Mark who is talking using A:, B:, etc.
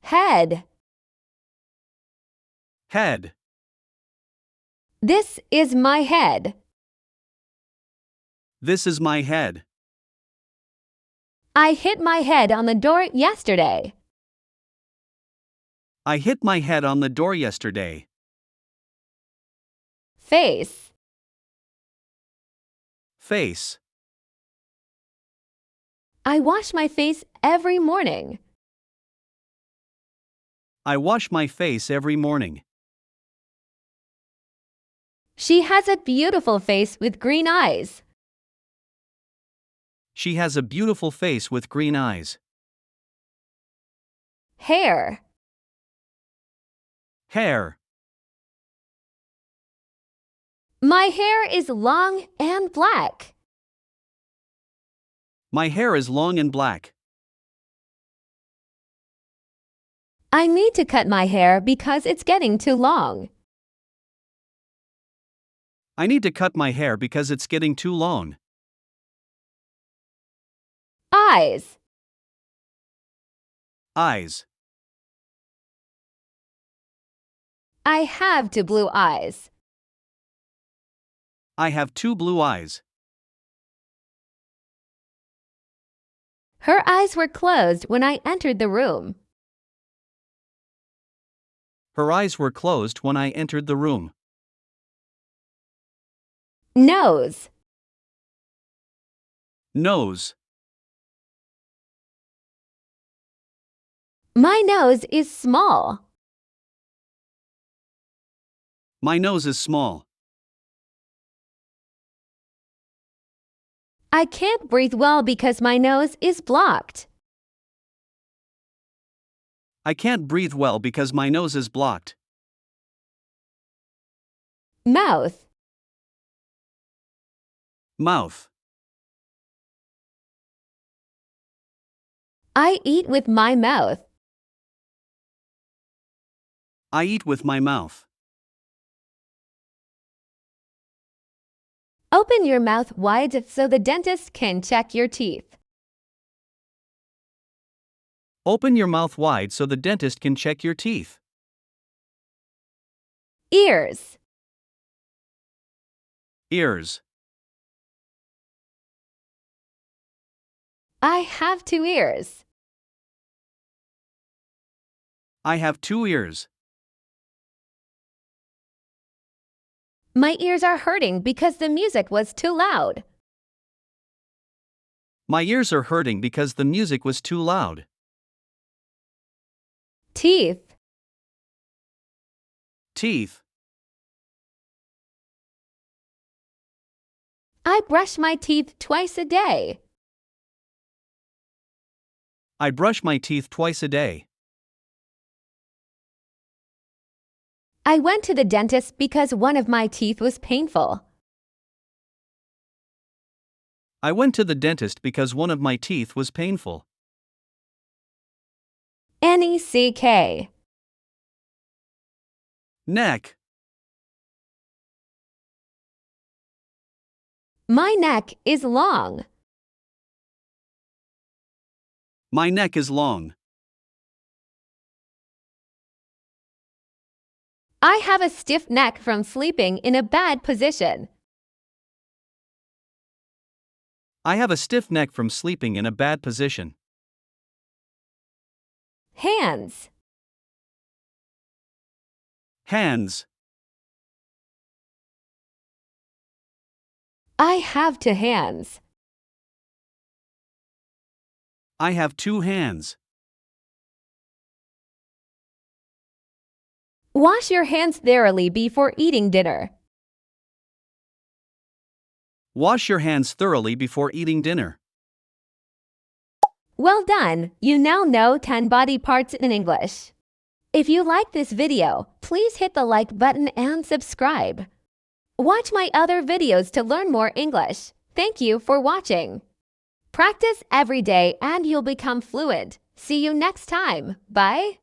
A: Head.
B: Head.
A: This is my head.
B: This is my head.
A: I hit my head on the door yesterday.
B: I hit my head on the door yesterday.
A: Face.
B: Face.
A: I wash my face every morning.
B: I wash my face every morning.
A: She has a beautiful face with green eyes.
B: She has a beautiful face with green eyes.
A: Hair.
B: Hair.
A: My hair is long and black.
B: My hair is long and black.
A: I need to cut my hair because it's getting too long.
B: I need to cut my hair because it's getting too long.
A: Eyes.
B: Eyes.
A: I have two blue eyes.
B: I have two blue eyes.
A: Her eyes were closed when I entered the room.
B: Her eyes were closed when I entered the room.
A: Nose.
B: Nose.
A: My nose is small.
B: My nose is small.
A: I can't breathe well because my nose is blocked.
B: I can't breathe well because my nose is blocked.
A: Mouth.
B: Mouth.
A: I eat with my mouth.
B: I eat with my mouth.
A: Open your mouth wide so the dentist can check your teeth.
B: Open your mouth wide so the dentist can check your teeth.
A: Ears.
B: Ears.
A: I have two ears.
B: I have two ears.
A: My ears are hurting because the music was too loud.
B: My ears are hurting because the music was too loud.
A: Teeth.
B: Teeth.
A: I brush my teeth twice a day.
B: I brush my teeth twice a day.
A: I went to the dentist because one of my teeth was painful.
B: I went to the dentist because one of my teeth was painful.
A: Neck.
B: Neck.
A: My neck is long.
B: My neck is long.
A: I have a stiff neck from sleeping in a bad position.
B: I have a stiff neck from sleeping in a bad position.
A: Hands.
B: Hands.
A: I have two hands.
B: I have two hands.
A: Wash your hands thoroughly before eating dinner.
B: Wash your hands thoroughly before eating dinner.
A: Well done! You now know 10 body parts in English. If you like this video, please hit the like button and subscribe. Watch my other videos to learn more English. Thank you for watching. Practice every day and you'll become fluent. See you next time. Bye.